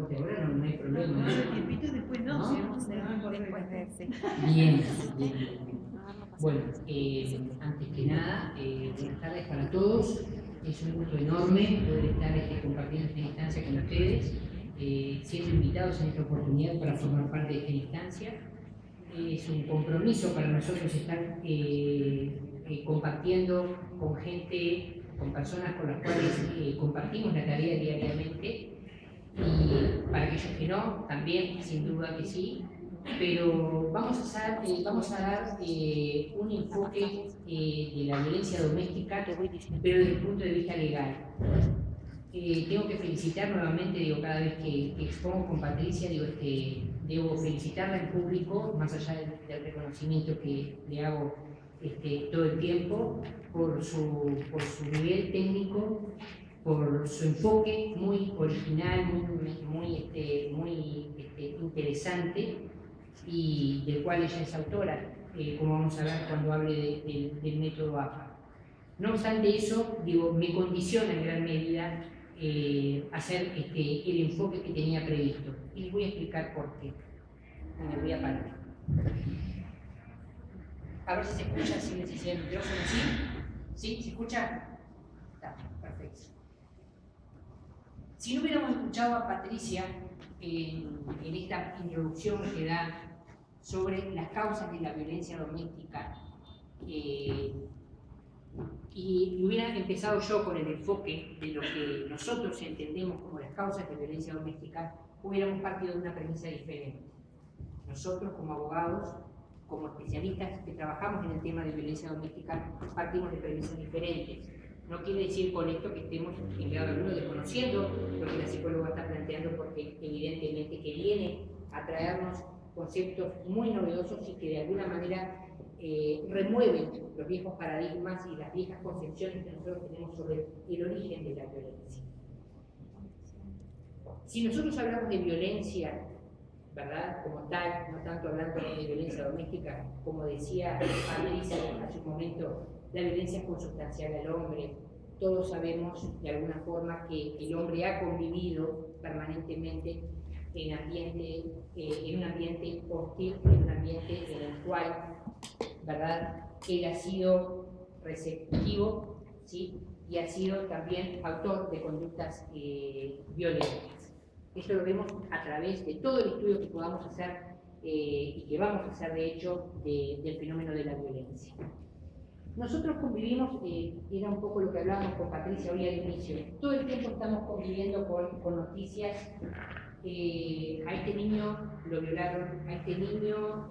corte ahora, no hay problema. Un tiempito y después no, si vamos a tener que correr. Bien, bien. Bueno, antes que nada, buenas tardes para todos. Es un gusto enorme poder estar compartiendo esta instancia con ustedes, siendo invitados en esta oportunidad para formar parte de esta instancia. Es un compromiso para nosotros estar compartiendo con gente, con personas con las cuales compartimos la tarea diariamente, y para aquellos que no, también, sin duda que sí, pero vamos a dar un enfoque de la violencia doméstica, pero desde el punto de vista legal. Tengo que felicitar nuevamente, cada vez que expongo con Patricia, debo felicitarla en público, más allá del reconocimiento que le hago todo el tiempo, por su nivel técnico, por su enfoque muy original, muy interesante, y del cual ella es autora, como vamos a ver cuando hable del método APA. No obstante eso, me condiciona en gran medida hacer el enfoque que tenía previsto. Y les voy a explicar por qué. Me voy a parar. A ver si se escucha, si necesita el micrófono, ¿sí? ¿Sí? ¿Se escucha? Está, perfecto. Si no hubiéramos escuchado a Patricia en esta introducción que da sobre las causas de la violencia doméstica, y hubiera empezado yo con el enfoque de lo que nosotros entendemos como las causas de violencia doméstica, hubiéramos partido de una premisa diferente. Nosotros, como abogados, como especialistas que trabajamos en el tema de violencia doméstica, partimos de premisas diferentes. No quiere decir con esto que estemos en grado alguno desconociendo lo que la psicóloga está planteando, porque evidentemente que viene a traernos conceptos muy novedosos y que de alguna manera remueven los viejos paradigmas y las viejas concepciones que nosotros tenemos sobre el origen de la violencia. Si nosotros hablamos de violencia, ¿verdad?, como tal, no tanto hablando de violencia doméstica, como decía Patricia hace un momento, la violencia es consustancial al hombre. Todos sabemos de alguna forma que el hombre ha convivido permanentemente en un ambiente hostil, en un ambiente en el cual, ¿verdad?, él ha sido receptivo, ¿sí?, y ha sido también autor de conductas violentas. Esto lo vemos a través de todo el estudio que podamos hacer y que vamos a hacer, de hecho, del fenómeno de la violencia. Nosotros convivimos, era un poco lo que hablábamos con Patricia hoy al inicio, todo el tiempo estamos conviviendo con noticias. A este niño lo violaron, a este niño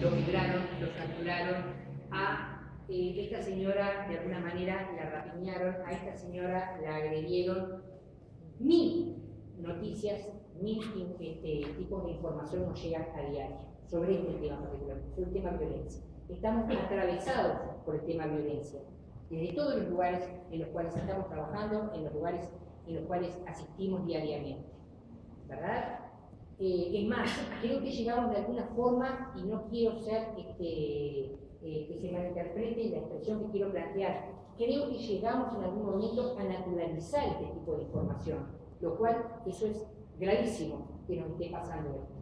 lo violaron, lo fracturaron, a esta señora de alguna manera la rapiñaron, a esta señora la agredieron. Mil noticias, mil tipos de información nos llegan a diario sobre este tema particular, sobre el tema violencia. Estamos atravesados por el tema violencia, desde todos los lugares en los cuales estamos trabajando, en los lugares en los cuales asistimos diariamente, ¿verdad? Es más, creo que llegamos de alguna forma, y no quiero ser que se malinterprete la expresión que quiero plantear, creo que llegamos en algún momento a naturalizar este tipo de información, lo cual eso es gravísimo que nos esté pasando esto.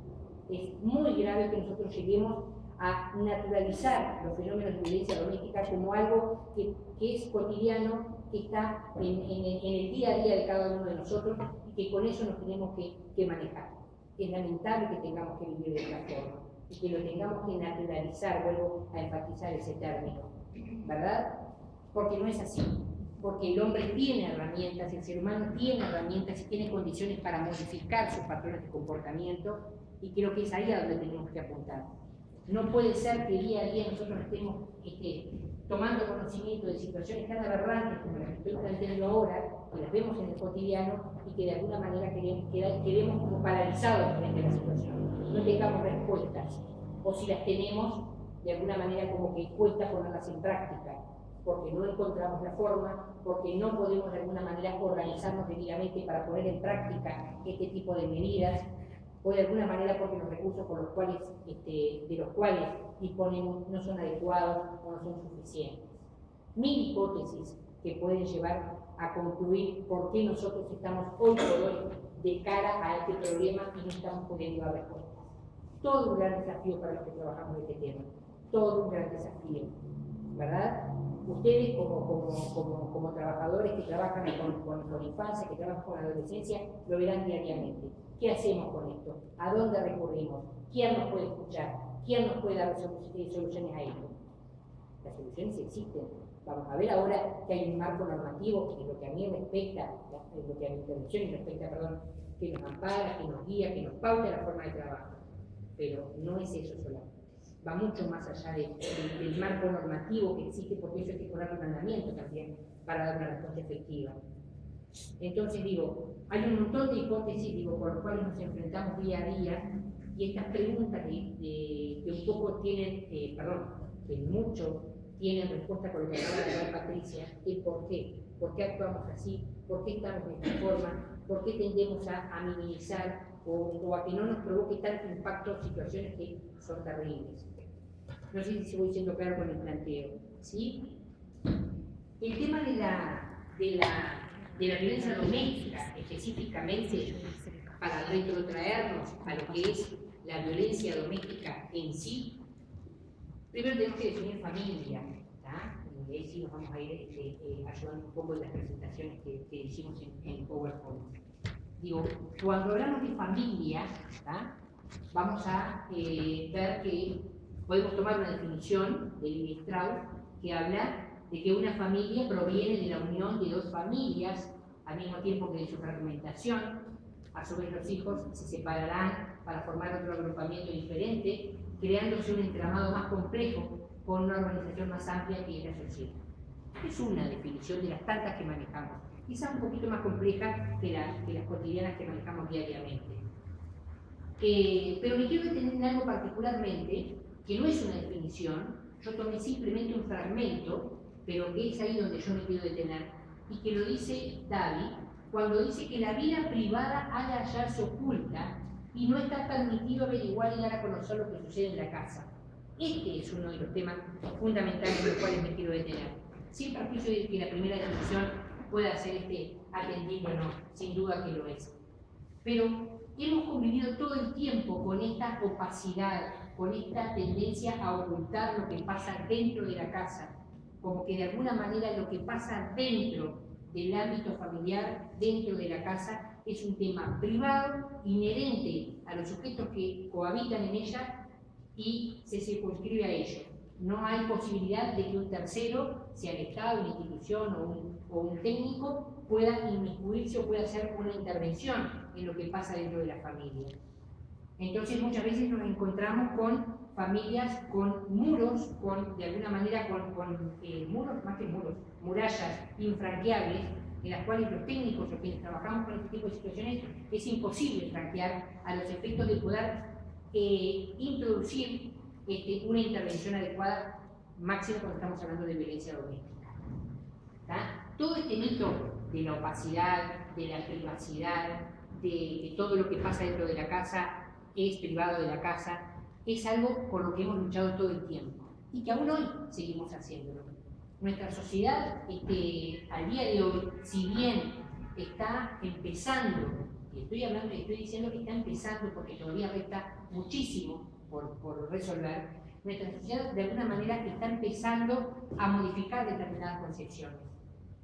Es muy grave que nosotros lleguemos a naturalizar los fenómenos de violencia doméstica como algo que es cotidiano, que está en el día a día de cada uno de nosotros, y que con eso nos tenemos que manejar. Es lamentable que tengamos que vivir de esta forma y que lo tengamos que naturalizar, vuelvo a enfatizar ese término, ¿verdad? Porque no es así, porque el hombre tiene herramientas, el ser humano tiene herramientas y tiene condiciones para modificar sus patrones de comportamiento, y creo que es ahí a donde tenemos que apuntar. No puede ser que día a día nosotros estemos tomando conocimiento de situaciones tan aberrantes como las que estoy planteando ahora, que las vemos en el cotidiano y que de alguna manera quedemos como paralizados frente a la situación. No tengamos respuestas, o si las tenemos, de alguna manera como que cuesta ponerlas en práctica, porque no encontramos la forma, porque no podemos de alguna manera organizarnos debidamente para poner en práctica este tipo de medidas, o de alguna manera porque los recursos de los cuales disponemos no son adecuados o no son suficientes. Mil hipótesis que pueden llevar a concluir por qué nosotros estamos hoy por hoy de cara a este problema y no estamos pudiendo dar respuestas. Todo un gran desafío para los que trabajamos en este tema, todo un gran desafío, ¿verdad? Ustedes como trabajadores que trabajan con infancia, que trabajan con adolescencia, lo verán diariamente. ¿Qué hacemos con esto? ¿A dónde recurrimos? ¿Quién nos puede escuchar? ¿Quién nos puede dar soluciones a esto? Las soluciones existen. Vamos a ver ahora que hay un marco normativo que lo que a mí respecta, lo que a mi intervención respecta, perdón, que nos ampara, que nos guía, que nos pauta la forma de trabajo. Pero no es eso solamente. Va mucho más allá del marco normativo que existe, porque eso hay que ponerle un andamiento también para dar una respuesta efectiva. Entonces digo, hay un montón de hipótesis con las cuales nos enfrentamos día a día, y estas preguntas que un poco tienen, que mucho tienen respuesta con lo que acaba de dar Patricia, es por qué actuamos así, por qué estamos de esta forma, por qué tendemos a minimizar o a que no nos provoque tanto impacto situaciones que son terribles. No sé si voy siendo claro con el planteo, ¿sí? El tema de la violencia doméstica, específicamente, para retrotraernos a lo que es la violencia doméstica en sí, primero tenemos que definir familia, ¿tá? Y ahí sí nos vamos a ir ayudando un poco en las presentaciones que hicimos en PowerPoint. Digo, cuando hablamos de familia, ¿tá? Vamos a ver que podemos tomar una definición de Levi-Strauss que habla de que una familia proviene de la unión de dos familias al mismo tiempo que de su fragmentación. A su vez los hijos se separarán para formar otro agrupamiento diferente, creándose un entramado más complejo con una organización más amplia que es la sociedad. Es una definición de las tantas que manejamos, quizá un poquito más compleja que las cotidianas que manejamos diariamente. Pero me quiero detener en algo particularmente, que no es una definición, yo tomé simplemente un fragmento, pero que es ahí donde yo me quiero detener, y que lo dice David, cuando dice que la vida privada ha de hallarse oculta y no está permitido averiguar y dar a conocer lo que sucede en la casa. Este es uno de los temas fundamentales en los cuales me quiero detener. Sin perjuicio de que la primera definición pueda ser atendible o no, sin duda que lo es. Pero hemos convivido todo el tiempo con esta opacidad, con esta tendencia a ocultar lo que pasa dentro de la casa, como que de alguna manera lo que pasa dentro del ámbito familiar, dentro de la casa, es un tema privado, inherente a los sujetos que cohabitan en ella y se circunscribe a ello. No hay posibilidad de que un tercero, sea el Estado, una institución o un técnico, pueda inmiscuirse o pueda hacer una intervención en lo que pasa dentro de la familia. Entonces muchas veces nos encontramos con familias con muros, de alguna manera con muros, más que muros, murallas infranqueables, en las cuales los técnicos o quienes trabajamos con este tipo de situaciones es imposible franquear a los efectos de poder introducir una intervención adecuada, máximo cuando estamos hablando de violencia doméstica. ¿Tá? Todo este mito de la opacidad, de la privacidad, de todo lo que pasa dentro de la casa es privado de la casa, es algo por lo que hemos luchado todo el tiempo y que aún hoy seguimos haciéndolo. Nuestra sociedad, al día de hoy, si bien está empezando, y estoy diciendo que está empezando porque todavía resta muchísimo por resolver, nuestra sociedad de alguna manera está empezando a modificar determinadas concepciones.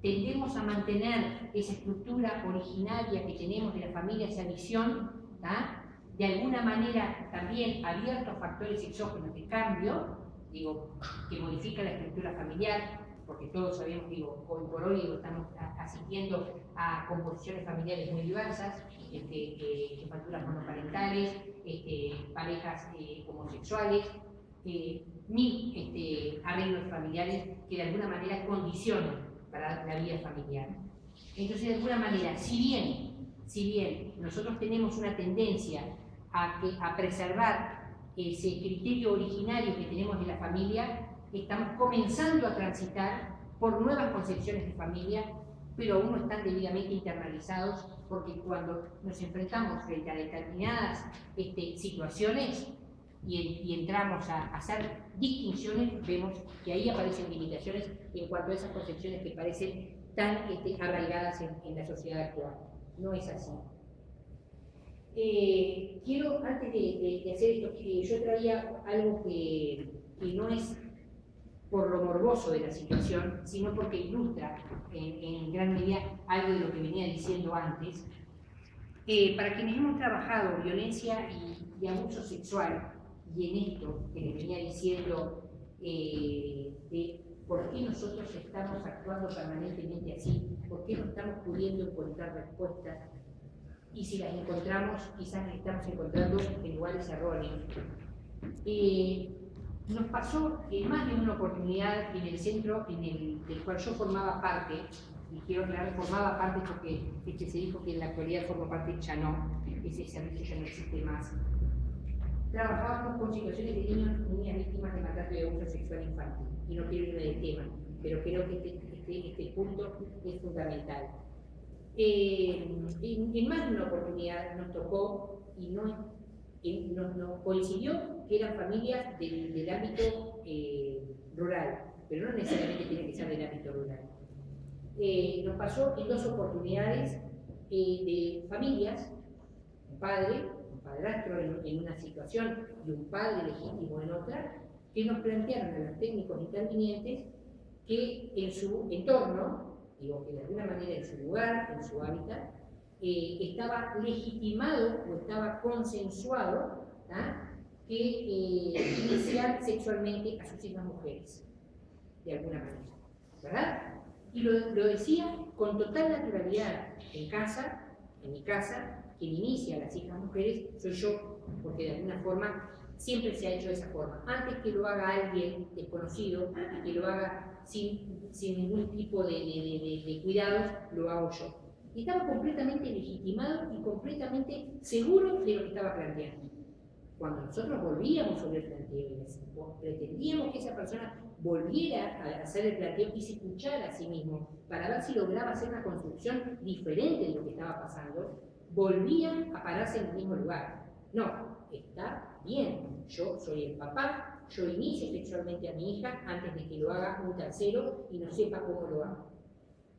Tendemos a mantener esa estructura originaria que tenemos de la familia, esa visión, ¿tá? De alguna manera también abierto a factores exógenos de cambio, que modifican la estructura familiar, porque todos sabemos, hoy por hoy estamos asistiendo a composiciones familiares muy diversas, jefaturas monoparentales, parejas homosexuales, arreglos familiares que de alguna manera condicionan para la vida familiar. Entonces, de alguna manera, si bien nosotros tenemos una tendencia a preservar ese criterio originario que tenemos de la familia, estamos comenzando a transitar por nuevas concepciones de familia, pero aún no están debidamente internalizados, porque cuando nos enfrentamos frente a determinadas situaciones, y entramos a hacer distinciones, vemos que ahí aparecen limitaciones en cuanto a esas concepciones que parecen tan arraigadas en la sociedad actual. No es así. Quiero, antes de hacer esto, yo traía algo que no es por lo morboso de la situación, sino porque ilustra en gran medida algo de lo que venía diciendo antes. Para quienes hemos trabajado violencia y abuso sexual, y en esto que les venía diciendo, de por qué nosotros estamos actuando permanentemente así, por qué no estamos pudiendo encontrar respuestas, y si las encontramos, quizás las estamos encontrando en lugares erróneos. Nos pasó en más de una oportunidad en el centro del cual yo formaba parte, y quiero aclarar, formaba parte porque se dijo que en la actualidad forma parte, ya no, ese servicio ya no existe más. Trabajábamos con situaciones de niños y niñas víctimas de maltrato y abuso sexual infantil, y no quiero irme del tema, pero creo que este punto es fundamental. En más de una oportunidad nos tocó, y nos coincidió que eran familias del ámbito rural, pero no necesariamente tiene que ser del ámbito rural. Nos pasó en dos oportunidades de familias, un padre, un padrastro en una situación y un padre legítimo en otra, que nos plantearon a los técnicos intervinientes que en su entorno, digo que de alguna manera en su lugar, en su hábitat, estaba legitimado o estaba consensuado que iniciar sexualmente a sus hijas mujeres, de alguna manera, ¿verdad? Y lo decía con total naturalidad. En casa, en mi casa, quien inicia a las hijas mujeres soy yo, porque de alguna forma siempre se ha hecho de esa forma. Antes que lo haga alguien desconocido y que lo haga sin ningún tipo de cuidados, lo hago yo. Y estaba completamente legitimado y completamente seguro de lo que estaba planteando. Cuando nosotros volvíamos sobre el planteo y pretendíamos que esa persona volviera a hacer el planteo y se escuchara a sí mismo para ver si lograba hacer una construcción diferente de lo que estaba pasando, volvían a pararse en el mismo lugar. No, está bien, yo soy el papá, yo inicio sexualmente a mi hija antes de que lo haga un tercero y no sepa cómo lo hago.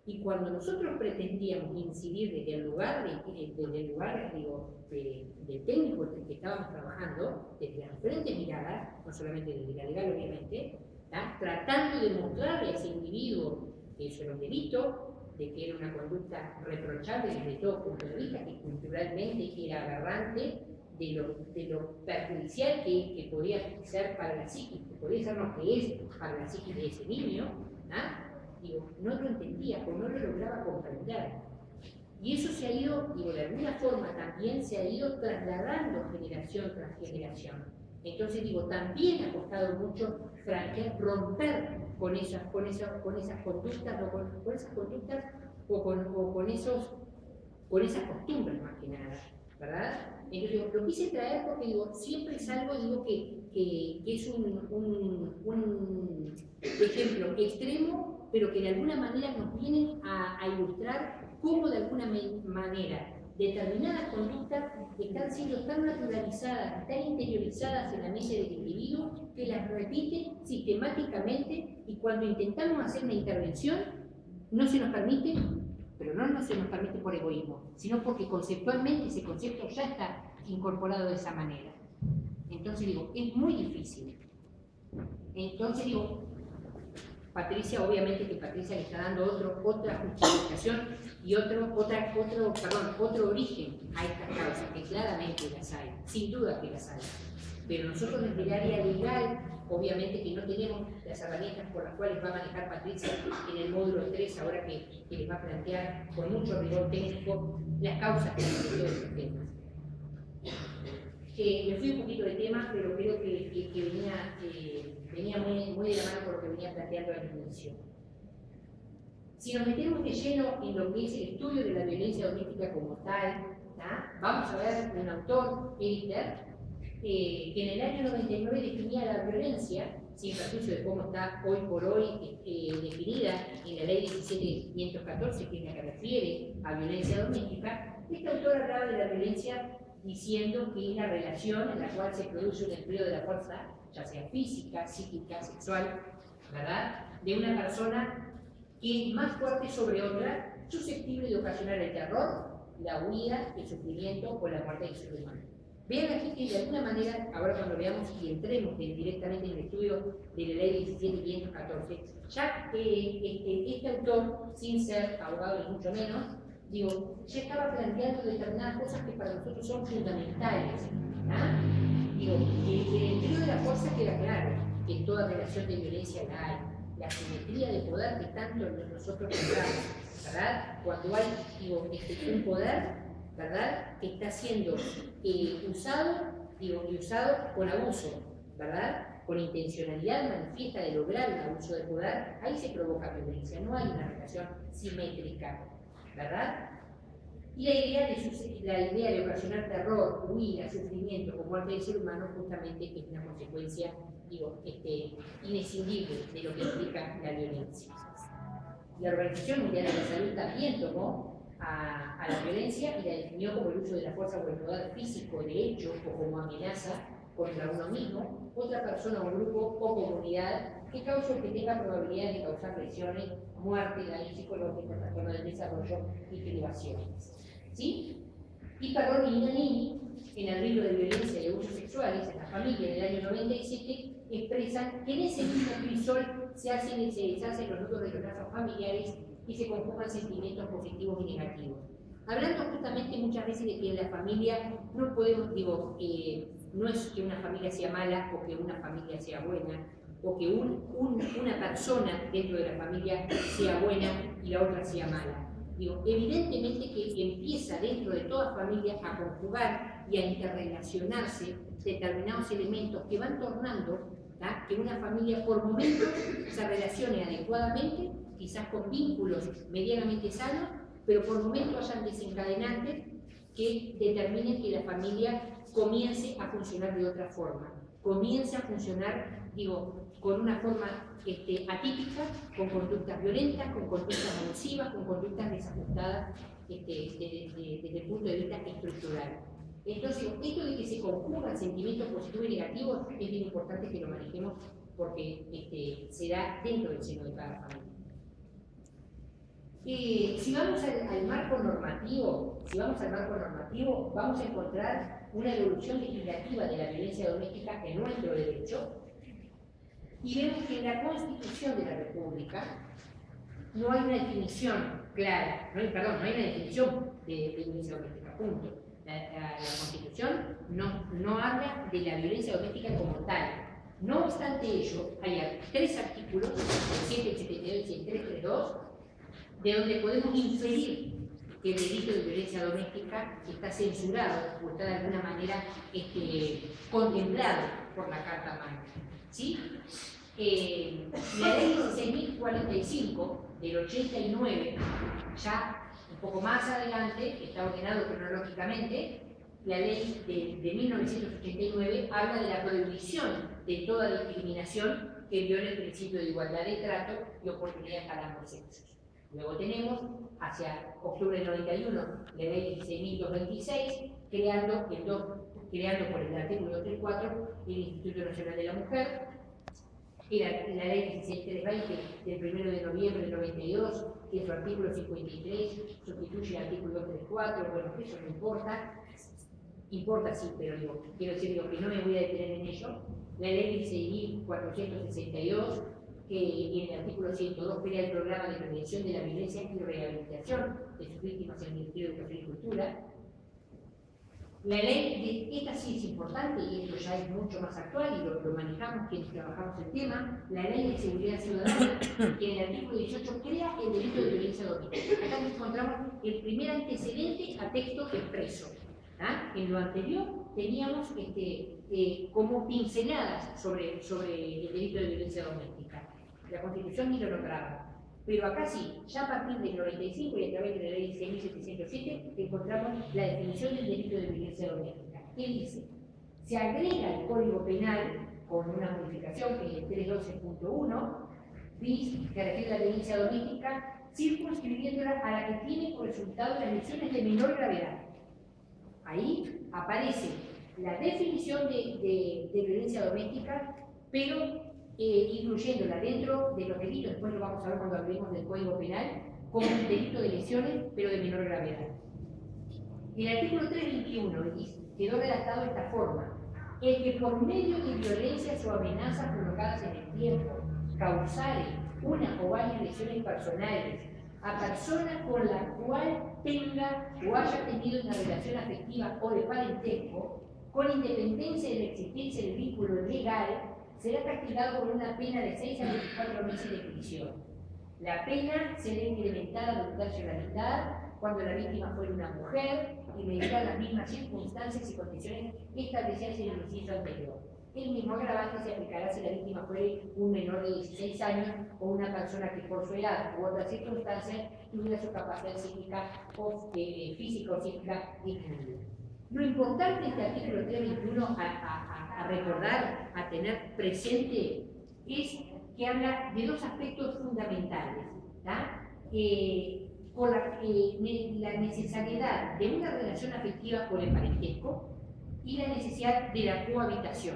Y cuando nosotros pretendíamos incidir desde el lugar del técnico que estábamos trabajando, desde las diferentes miradas, no solamente desde la legal obviamente, tratando de mostrarle a ese individuo que eso era un delito, de que era una conducta reprochable desde todo punto de vista, que culturalmente era aberrante, de lo perjudicial que podía ser para la psiquis, que podía ser lo que es para la psiquis de ese niño, digo, no lo entendía o no lo lograba comprender. Y eso se ha ido, digo, de alguna forma también se ha ido trasladando generación tras generación. Entonces, digo, también ha costado mucho romper con esas conductas o con esas costumbres más que nada, ¿verdad? Entonces, digo, lo quise traer porque, digo, siempre es algo, digo, que es un ejemplo extremo, pero que de alguna manera nos vienen a ilustrar cómo de alguna manera determinadas conductas están siendo tan naturalizadas, tan interiorizadas en la mente del individuo, que las repite sistemáticamente, y cuando intentamos hacer una intervención no se nos permite, pero no se nos permite por egoísmo, sino porque conceptualmente ese concepto ya está incorporado de esa manera. Entonces digo, es muy difícil. Entonces digo, Patricia, obviamente que Patricia le está dando otra justificación y otro origen a estas causas, que claramente las hay, sin duda que las hay. Pero nosotros desde el área legal, obviamente que no tenemos las herramientas por las cuales va a manejar Patricia en el módulo 3, ahora que les va a plantear con mucho rigor técnico las causas de todos estos temas. Me fui un poquito de tema, pero creo que venía muy de la mano por lo que venía planteando al inicio. Si nos metemos de lleno en lo que es el estudio de la violencia doméstica como tal, vamos a ver un autor, Erichter, que en el año 99 definía la violencia, sin perjuicio de cómo está hoy por hoy definida en la ley 17.514, que es la que refiere a violencia doméstica. Este autor hablaba de la violencia diciendo que es la relación en la cual se produce un empleo de la fuerza, ya sea física, psíquica, sexual, ¿verdad?, de una persona que es más fuerte sobre otra, susceptible de ocasionar el terror, la huida, el sufrimiento o la muerte del ser humano. Vean aquí que de alguna manera, ahora cuando veamos y entremos directamente en el estudio de la ley 17.514, ya este autor, sin ser abogado ni mucho menos, ya estaba planteando determinadas cosas que para nosotros son fundamentales. El empleo de la fuerza queda claro, que en toda relación de violencia la hay. La simetría de poder que tanto nosotros pensamos, ¿verdad? Cuando hay un poder, ¿verdad?, que está siendo usado y usado con abuso, ¿verdad?, con intencionalidad manifiesta de lograr el abuso de poder, ahí se provoca violencia, no hay una relación simétrica, ¿verdad? Y la idea de ocasionar terror, huida, sufrimiento o muerte del ser humano justamente es una consecuencia inescindible de lo que implica la violencia. La Organización Mundial de la Salud también tomó a la violencia y la definió como el uso de la fuerza o el poder físico de hecho o como amenaza contra uno mismo, otra persona o grupo o comunidad que cause o que tenga probabilidad de causar lesiones, muerte, daño psicológico, trastorno del desarrollo y privaciones. ¿Sí? Y Perroni y en el libro de violencia y abusos sexuales en la familia del año 97 expresan que en ese mismo crisol se hacen y se deshacen los nudos de los lazos familiares y se conjugan sentimientos positivos y negativos. Hablando justamente muchas veces de que en la familia no podemos, no es que una familia sea mala o que una familia sea buena, o que una persona dentro de la familia sea buena y la otra sea mala. Evidentemente que empieza dentro de toda familia a conjugar y a interrelacionarse determinados elementos que van tornando que una familia por momentos se relacione adecuadamente, quizás con vínculos medianamente sanos, pero por momentos hayan desencadenantes que determinen que la familia comience a funcionar de otra forma, comience a funcionar, con una forma atípica, con conductas violentas, con conductas abusivas, con conductas desajustadas desde el punto de vista estructural. Entonces, esto de que se conjugan sentimientos positivos y negativos es bien importante que lo manejemos porque se da dentro del seno de cada familia. Si vamos al marco normativo, vamos a encontrar una evolución legislativa de la violencia doméstica en nuestro derecho y vemos que en la Constitución de la República no hay una definición clara, no hay una definición de violencia doméstica, punto. La Constitución no habla de la violencia doméstica como tal. No obstante ello, hay 3 artículos, el 7, el 72 y el 332, de donde podemos inferir que el delito de violencia doméstica está censurado o está de alguna manera contemplado por la Carta Magna. ¿Sí? La ley 16.045 del 89, ya un poco más adelante, está ordenado cronológicamente, la ley de 1989 habla de la prohibición de toda discriminación que viole el principio de igualdad de trato y oportunidad para ambos sexos. Luego tenemos, hacia octubre del 91, la ley 16.226, creando por el artículo 234 el Instituto Nacional de la Mujer, y la ley 16.320 del 1 de noviembre del 92, que en su artículo 53 sustituye el artículo 234, bueno, eso no importa sí, pero quiero decir que no me voy a detener en ello. La ley 16.462, que en el artículo 102 crea el programa de prevención de la violencia y rehabilitación de sus víctimas en el Ministerio de Educación y Cultura. La ley, esta sí es importante y esto ya es mucho más actual y lo manejamos quienes trabajamos el tema, la Ley de Seguridad Ciudadana, que en el artículo 18 crea el delito de violencia doméstica. Acá nos encontramos el primer antecedente a texto expreso. En lo anterior teníamos como pinceladas sobre el delito de violencia doméstica. La Constitución ni lo nombraba. Pero acá sí, ya a partir del 95 y a través de la ley 6.707 encontramos la definición del delito de violencia doméstica. ¿Qué dice? Se agrega al Código Penal con una modificación que es el 312.1 bis, que refiere a la violencia doméstica, circunscribiéndola a la que tiene por resultado las lesiones de menor gravedad. Ahí aparece la definición de violencia doméstica, pero incluyéndola dentro de los delitos, después lo vamos a ver cuando hablemos del Código Penal, como un delito de lesiones, pero de menor gravedad. El artículo 321 quedó redactado de esta forma: el que por medio de violencias o amenazas provocadas en el tiempo causare una o varias lesiones personales a persona con la cual tenga o haya tenido una relación afectiva o de parentesco, con independencia de la existencia del vínculo legal, será castigado con una pena de 6 a 24 meses de prisión. La pena será incrementada de un tercio a la mitad cuando la víctima fuera una mujer y mediante las mismas circunstancias y condiciones establecidas en el inciso anterior. El mismo agravante se aplicará si la víctima fuera un menor de 16 años o una persona que por su edad u otras circunstancias tuviera su capacidad psíquica o física o psíquica disminuida. Lo importante de este artículo 321 a recordar, a tener presente, es que habla de dos aspectos fundamentales, por la necesariedad de una relación afectiva por el parentesco y la necesidad de la cohabitación,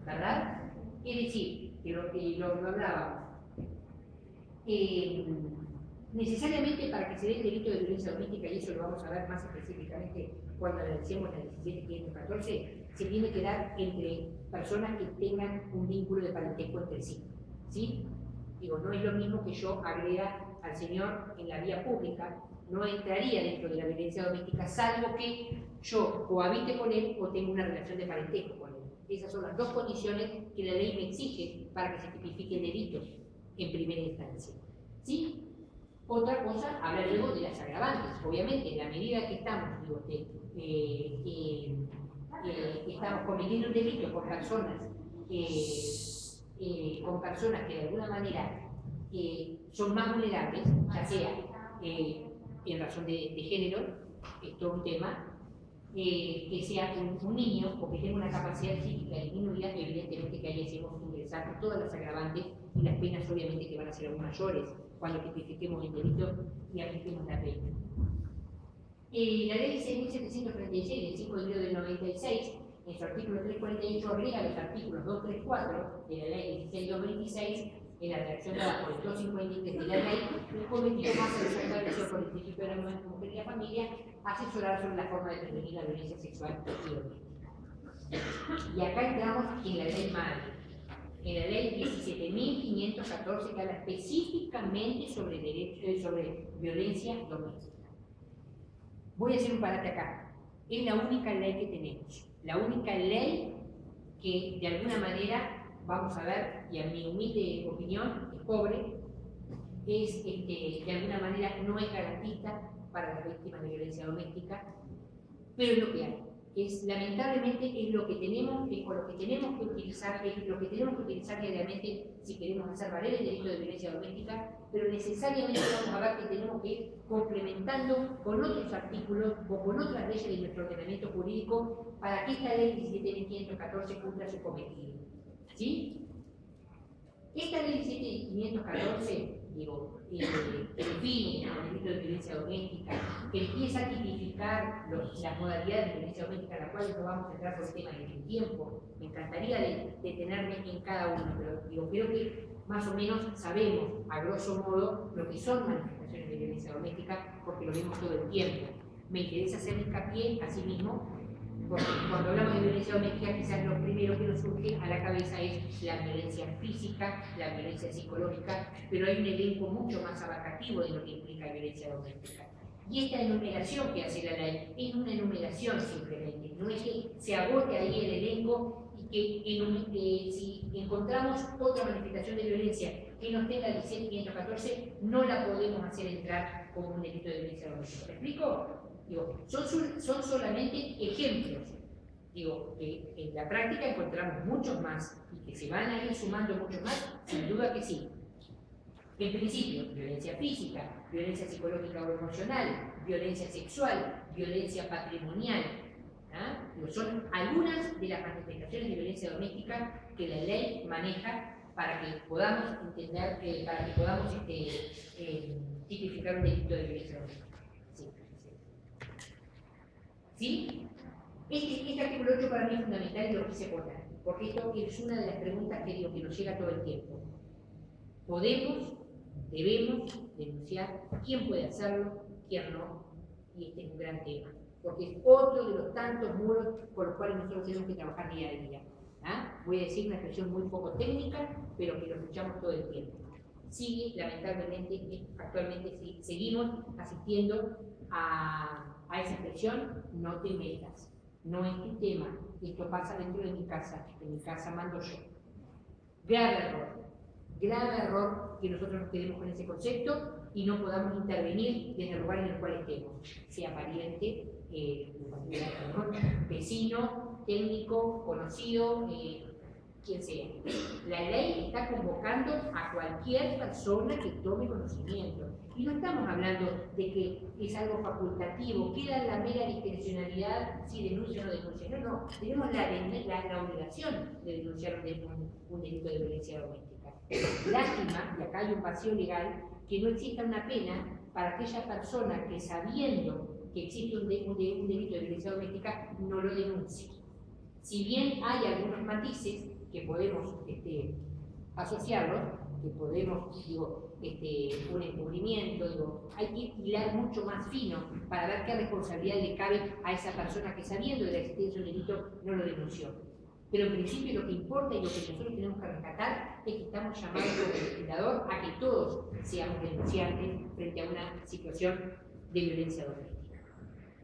¿verdad? Es decir, que lo hablábamos, necesariamente para que se dé el delito de violencia doméstica, y eso lo vamos a ver más específicamente cuando analicemos la 17.514, se tiene que dar entre personas que tengan un vínculo de parentesco entre sí, ¿sí? Digo, no es lo mismo que yo agrega al señor en la vía pública, no entraría dentro de la violencia doméstica, salvo que yo cohabite con él o tenga una relación de parentesco con él. Esas son las dos condiciones que la ley me exige para que se tipifique el delito en primera instancia, ¿sí? Otra cosa, habla luego de las agravantes. Obviamente, en la medida que estamos, estamos cometiendo un delito con personas que de alguna manera son más vulnerables, ya sea en razón de género, es todo un tema, que sea un niño o que tenga una capacidad psíquica disminuida, evidentemente que ahí hacemos ingresar todas las agravantes y las penas obviamente que van a ser aún mayores cuando tipifiquemos el delito y apliquemos la pena. La ley 6.736 del 5 de enero del 96, en su artículo 348, agrega los artículos 234 de la ley 16.226 en la redacción dada por el 253 de la ley, el cometido más establecido por el principio de la mujer y la familia, asesorar sobre la forma de prevenir la violencia sexual y doméstica. Y acá entramos en la ley madre, en la ley 17.514, que habla específicamente sobre violencia doméstica. Voy a hacer un parate acá. Es la única ley que tenemos, la única ley que de alguna manera, vamos a ver, y a mi humilde opinión, es pobre, es de alguna manera no es garantista para las víctimas de violencia doméstica, pero es lo que hay. Lamentablemente es lo que tenemos, es con lo que tenemos que utilizar, es lo que tenemos que utilizar diariamente si queremos hacer valer el delito de violencia doméstica, pero necesariamente vamos a ver que tenemos que ir complementando con otros artículos o con otras leyes de nuestro ordenamiento jurídico para que esta ley 17.514 cumpla su cometido. ¿Sí? Esta ley 17.514, define el delito de violencia doméstica, que empieza a tipificar las modalidades de violencia doméstica, a las cuales no vamos a entrar por el tema del tiempo. Me encantaría detenerme en cada uno, pero creo que más o menos sabemos, a grosso modo, lo que son manifestaciones de violencia doméstica, porque lo vemos todo el tiempo. Me interesa hacer hincapié, asimismo, porque cuando hablamos de violencia doméstica, quizás lo primero que nos surge a la cabeza es la violencia física, la violencia psicológica, pero hay un elenco mucho más abarcativo de lo que implica violencia doméstica. Y esta enumeración que hace la ley es una enumeración simplemente, no es que se agote ahí el elenco y que si encontramos otra manifestación de violencia que nos tenga 17.514, no la podemos hacer entrar como un delito de violencia doméstica. ¿Me explico? Digo, son solamente ejemplos. Digo, que en la práctica encontramos muchos más y que se van a ir sumando muchos más, sin duda que sí. En principio, violencia física, violencia psicológica o emocional, violencia sexual, violencia patrimonial. Digo, son algunas de las manifestaciones de violencia doméstica que la ley maneja para que podamos entender, para que podamos tipificar un delito de violencia doméstica. ¿Sí? Este artículo 8 para mí es fundamental y lo quise poner, porque esto es una de las preguntas que digo que nos llega todo el tiempo. ¿Podemos, debemos denunciar? ¿Quién puede hacerlo? ¿Quién no? Y este es un gran tema, porque es otro de los tantos muros por los cuales nosotros tenemos que trabajar día a día. ¿Ah? Voy a decir una expresión muy poco técnica, pero que lo escuchamos todo el tiempo. Sigue, lamentablemente, actualmente seguimos asistiendo a esa expresión: no te metas, no es tu tema, esto pasa dentro de mi casa mando yo. Grave error que nosotros nos quedemos con ese concepto y no podamos intervenir desde el lugar en el cual estemos, sea pariente, vecino, técnico, conocido, quien sea. La ley está convocando a cualquier persona que tome conocimiento. Y no estamos hablando de que es algo facultativo, queda en la mera discrecionalidad si denuncia o no denuncia. No, tenemos la obligación de denunciar un delito de violencia doméstica. Lástima, y acá hay un vacío legal, que no exista una pena para aquella persona que, sabiendo que existe un delito de violencia doméstica, no lo denuncie. Si bien hay algunos matices que podemos asociarlos, que podemos, un encubrimiento, hay que hilar mucho más fino para ver qué responsabilidad le cabe a esa persona que, sabiendo de la existencia de un delito, no lo denunció. Pero en principio lo que importa y lo que nosotros tenemos que rescatar es que estamos llamados como legislador a que todos seamos denunciantes frente a una situación de violencia doméstica.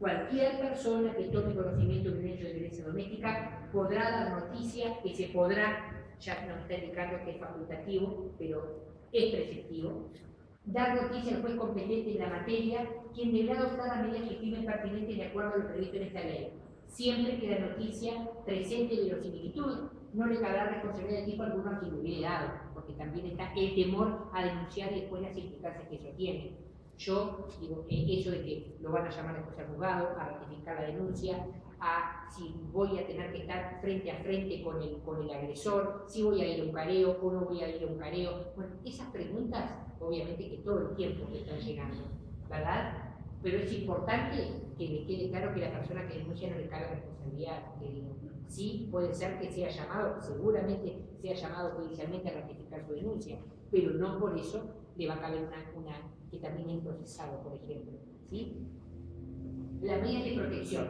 Cualquier persona que tome conocimiento de un hecho de violencia doméstica podrá dar noticia, que se podrá, ya nos está indicando que es facultativo, pero es preceptivo, dar noticia al juez competente en la materia, quien deberá adoptar las medidas que estimen pertinentes de acuerdo a lo previsto en esta ley. Siempre que la noticia presente verosimilitud, no le caberá responsabilidad de tipo alguno a quien lo hubiera dado, porque también está el temor a denunciar y después las implicancias que eso tiene. Yo digo, eso de que lo van a llamar después al juzgado, a ratificar la denuncia, a si voy a tener que estar frente a frente con el agresor, si voy a ir a un careo o no voy a ir a un careo. Bueno, esas preguntas, obviamente que todo el tiempo me están llegando, ¿verdad? Pero es importante que me quede claro que la persona que denuncia no le cabe responsabilidad. Que sí, puede ser que sea llamado, seguramente sea llamado judicialmente a ratificar su denuncia, pero no por eso le va a caber una que también es procesado, por ejemplo. ¿Sí? Las medidas de protección.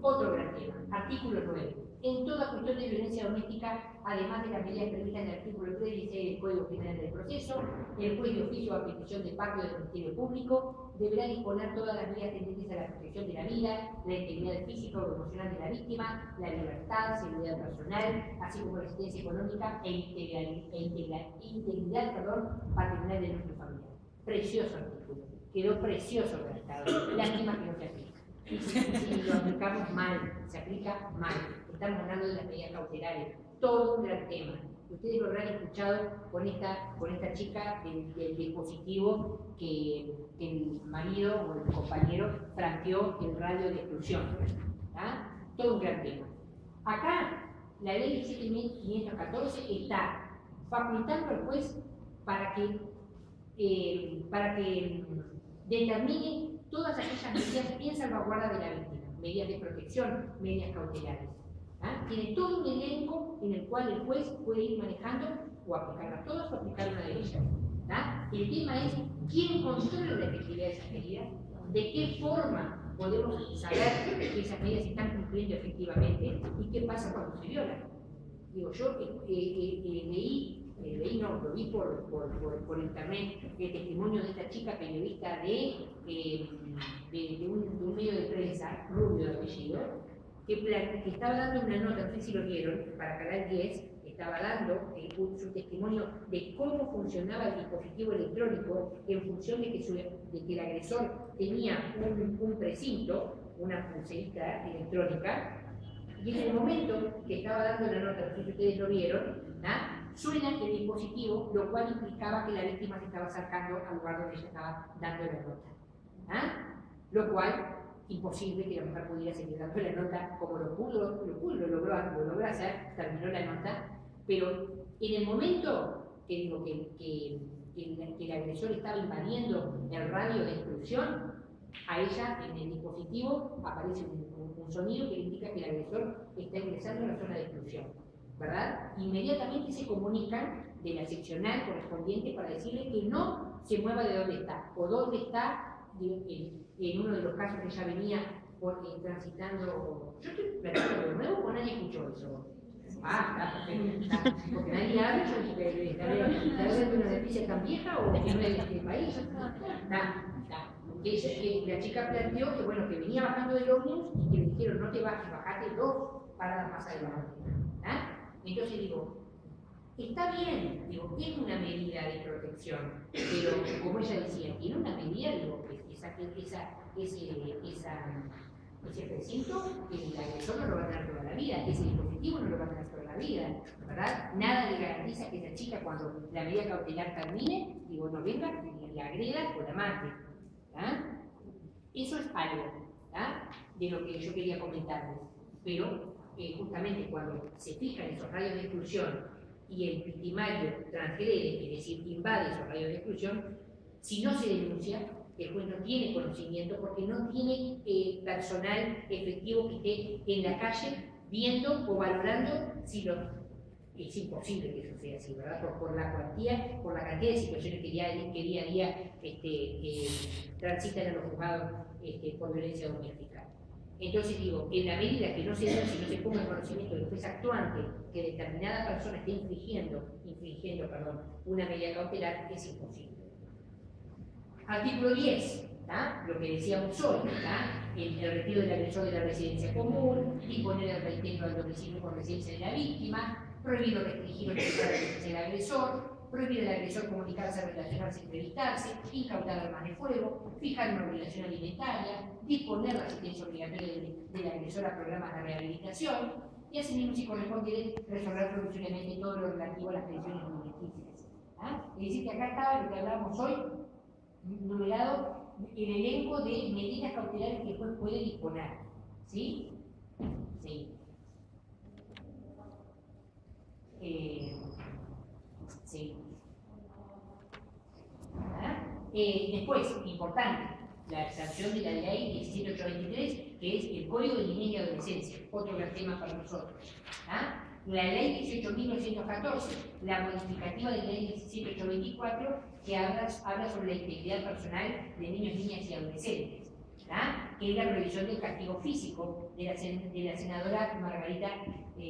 Otro gran tema. Artículo 9. En toda cuestión de violencia doméstica, además de las medidas previstas en el artículo 3 y 6 del Código Penal del Proceso, el juez de oficio a petición de parte del Ministerio Público deberá disponer todas las medidas tendentes a la protección de la vida, la integridad física o emocional de la víctima, la libertad, seguridad personal, así como la asistencia económica e integridad patrimonial del núcleo familiar. Precioso artículo. Quedó precioso redactado. Lástima que no se aplica. Si lo aplicamos mal, se aplica mal. Estamos hablando de las medidas cautelares, todo un gran tema. Ustedes lo habrán escuchado con esta chica del dispositivo que el marido o el compañero franqueó el radio de exclusión. ¿Ah? Todo un gran tema. Acá, la ley 17.514 está facultando al juez para que determine todas aquellas medidas en salvaguarda de la víctima, medidas de protección, medidas cautelares. ¿Ah? Tiene todo un elenco en el cual el juez puede ir manejando o aplicarlas todas o aplicar una de ellas. ¿Ah? El tema es quién controla la efectividad de esas medidas, de qué forma podemos saber que esas medidas se están cumpliendo efectivamente y qué pasa cuando se violan. Digo, yo lo vi por internet, el testimonio de esta chica periodista de un medio de prensa, Rubio de apellido, que estaba dando una nota, no sé si lo vieron, para Canal 10, estaba dando su testimonio de cómo funcionaba el dispositivo electrónico en función de que el agresor tenía un precinto, una pulserita electrónica, y en el momento que estaba dando la nota, no sé si ustedes lo vieron, suena el dispositivo, lo cual implicaba que la víctima se estaba acercando al lugar donde ella estaba dando la nota. Lo cual, imposible que la mujer pudiera seguir dando la nota como lo logró hacer, terminó la nota, pero en el momento que el agresor estaba invadiendo el radio de exclusión, A ella, en el dispositivo, aparece un sonido que indica que el agresor está ingresando en la zona de exclusión, ¿verdad? Inmediatamente se comunican de la seccional correspondiente para decirle que no se mueva de donde está, o dónde está, en uno de los casos que ya venía transitando. Yo estoy platicando de nuevo o nadie escuchó eso. Está perfecto. Porque nadie habla, yo dije, ¿está hablando de una noticia tan vieja o que no es de este país? Está. La chica planteó que, bueno, que venía bajando del ómnibus y que le dijeron, no te bajes, bajate 2 paradas más adelante. Entonces digo, está bien, digo, es una medida de protección, pero como ella decía, tiene una medida, digo, ese recinto, el agresor no lo va a tener toda la vida, ese dispositivo no lo va a tener toda la vida, ¿verdad? Nada le garantiza que esa chica, cuando la medida cautelar termine, digo, no venga y la agreda o la mate. Eso es algo de lo que yo quería comentarles, pero justamente cuando se fijan esos radios de exclusión y el victimario transgrede, es decir, invade esos radios de exclusión, si no se denuncia, el juez no tiene conocimiento porque no tiene personal efectivo que esté en la calle viendo o valorando si lo... Es imposible que eso sea así, ¿verdad? Por la cantidad de situaciones que día a día transitan a los juzgados por violencia doméstica. Entonces digo, en la medida que no se ponga en conocimiento del juez actuante que determinada persona esté infringiendo una medida cautelar, es imposible. Artículo 10, lo que decíamos hoy, el retiro del agresor de la residencia común, disponer el reintegro al domicilio con residencia de la víctima, prohibido restringir o limitar la presencia del agresor, prohibir al agresor comunicarse, relacionarse, entrevistarse, incautar armas de fuego, fijar una obligación alimentaria, disponer la asistencia obligatoria del agresor a programas de rehabilitación y asimismo, si corresponde, resolver provisoriamente todo lo relativo a las pensiones alimenticias. Es decir, que acá estaba lo que hablábamos hoy, numerado el elenco de medidas cautelares que el juez puede disponer. ¿Sí? Sí. Sí. Después, importante, la sanción de la ley 17823, que es el Código de Niñez y Adolescencia, otro gran tema para nosotros. La ley 18.914, la modificativa de la ley 17824, que habla sobre la integridad personal de niños, niñas y adolescentes, que es la prohibición del castigo físico de la senadora Margarita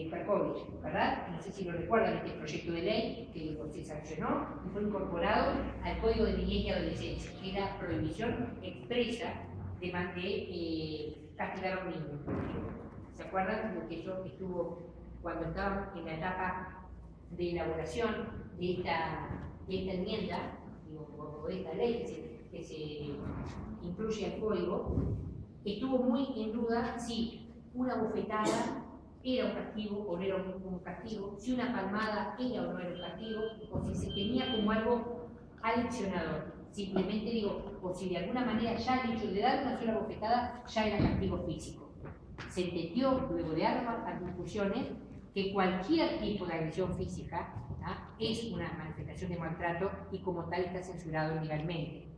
Perkovich, ¿verdad? No sé si lo recuerdan, este proyecto de ley que se sancionó y fue incorporado al Código de Niñez y Adolescencia, que es la prohibición expresa de castigar a un niño. ¿Se acuerdan de que eso estuvo cuando estábamos en la etapa de elaboración de esta enmienda, o de esta ley que se incluye al código? Estuvo muy en duda si una bofetada era un castigo o no era un castigo, si una palmada era o no era un castigo, o si se tenía como algo aleccionador. Simplemente digo, o si de alguna manera ya el hecho de dar una sola bofetada ya era castigo físico. Se entendió, luego de ambas discusiones, que cualquier tipo de agresión física es una manifestación de maltrato y como tal está censurado legalmente.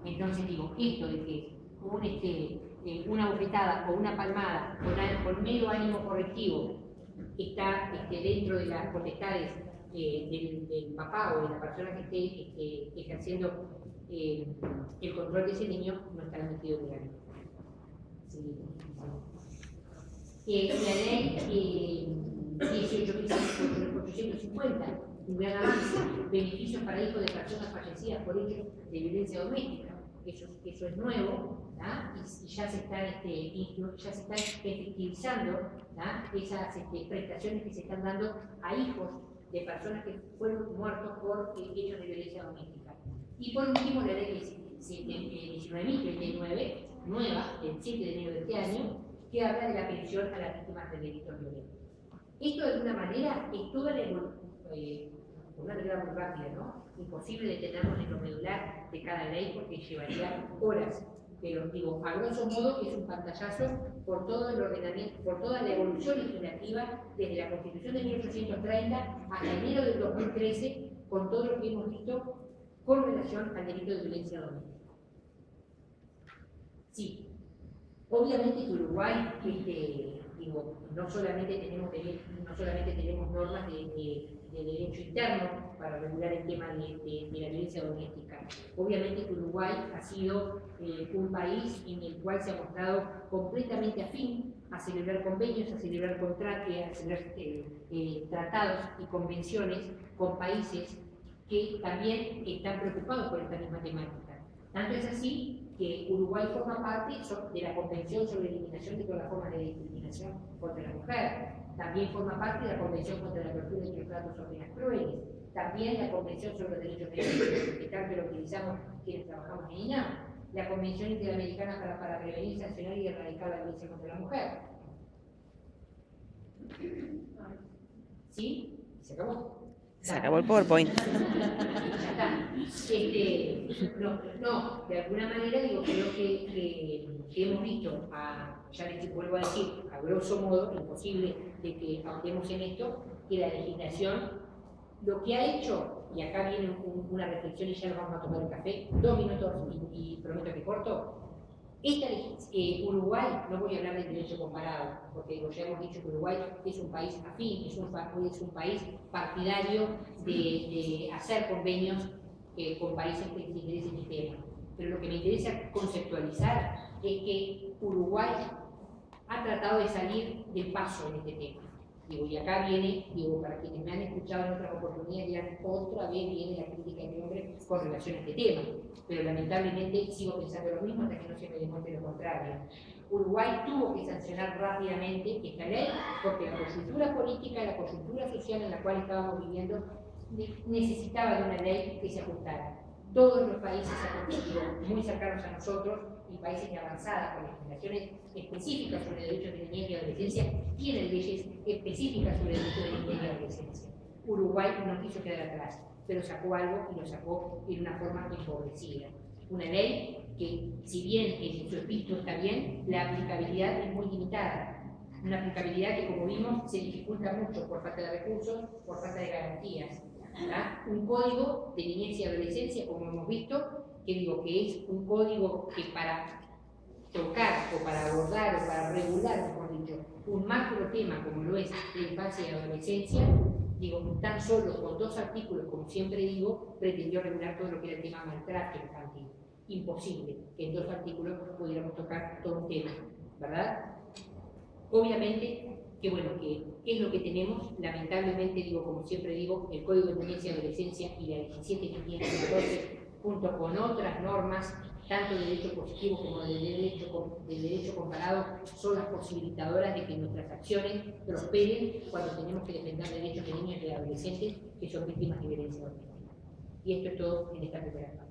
Entonces digo, esto de que una bofetada o una palmada con mero ánimo correctivo está dentro de las potestades del papá o de la persona que esté ejerciendo el control de ese niño, no está admitido legalmente. Sí. La ley 18.450, un gran avance, beneficios para hijos de personas fallecidas por hechos de violencia doméstica. Eso es nuevo, y ya se están efectivizando esas prestaciones que se están dando a hijos de personas que fueron muertos por hechos de violencia doméstica. Y por último, la ley 19.039, nueva, del 7 de enero de este año, que habla de la pensión a las víctimas de delitos violentos. Esto de alguna manera es toda una manera muy rápida, ¿no? Imposible detenernos en lo medular de cada ley porque llevaría horas. Pero digo, a grosso modo es un pantallazo por todo el ordenamiento, por toda la evolución legislativa desde la Constitución de 1830 hasta enero del 2013, con todo lo que hemos visto con relación al delito de violencia doméstica. Sí, obviamente que Uruguay, digo, no solamente tenemos normas de derecho interno para regular el tema de la violencia doméstica. Obviamente que Uruguay ha sido un país en el cual se ha mostrado completamente afín a celebrar convenios, a celebrar tratados y convenciones con países que también están preocupados por esta misma temática. Tanto es así que Uruguay forma parte de la Convención sobre la Eliminación de todas las formas de discriminación contra la mujer. También forma parte de la Convención contra la tortura y los tratos o penas crueles. También la Convención sobre los Derechos de la Mujer, que tanto lo utilizamos quienes trabajamos en INAM. La Convención Interamericana para prevenir, sancionar y erradicar la violencia contra la mujer. ¿Sí? ¿Se acabó? Se acabó el PowerPoint. Ya está. No, de alguna manera digo, creo que hemos visto, ya les vuelvo a decir, a grosso modo, imposible de que ahondemos en esto, que la legislación lo que ha hecho, y acá viene una reflexión y ya nos vamos a tomar el café, 2 minutos y prometo que corto. Uruguay, no voy a hablar del derecho comparado, porque ya hemos dicho que Uruguay es un país afín, es un país partidario de hacer convenios con países que les interese el tema. Pero lo que me interesa conceptualizar es que Uruguay ha tratado de salir del paso en este tema. Y acá viene, para quienes me han escuchado en otras oportunidades, dirán, otra vez viene la crítica de mi hombre con relación a este tema. Pero lamentablemente sigo pensando lo mismo hasta que no se me demuestre lo contrario. Uruguay tuvo que sancionar rápidamente esta ley porque la coyuntura política, la coyuntura social en la cual estábamos viviendo necesitaba de una ley que se ajustara. Todos los países muy cercanos a nosotros y países de avanzada con legislaciones específicas sobre derechos de niñez y adolescencia tienen leyes específicas sobre derechos de niñez y adolescencia. Uruguay no quiso quedar atrás, pero sacó algo y lo sacó en una forma empobrecida. Una ley que, si bien en su espíritu está bien, la aplicabilidad es muy limitada. Una aplicabilidad que, como vimos, se dificulta mucho por falta de recursos, por falta de garantías. ¿Verdad? Un código de niñez y adolescencia, como hemos visto, que es un código que para tocar o para abordar o para regular, mejor dicho, un macro tema como lo es la infancia y adolescencia, tan solo con 2 artículos, como siempre digo, pretendió regular todo lo que era el tema maltrato infantil. Imposible que en 2 artículos pudiéramos tocar todo un tema, ¿verdad? Obviamente que ¿qué es lo que tenemos? Lamentablemente, como siempre digo, el Código de Niñez y Adolescencia y la 17.514, junto con otras normas, tanto de derecho positivo como de derecho comparado, son las posibilitadoras de que nuestras acciones prosperen cuando tenemos que defender derechos de niños y de adolescentes que son víctimas de violencia doméstica. Y esto es todo en esta primera parte.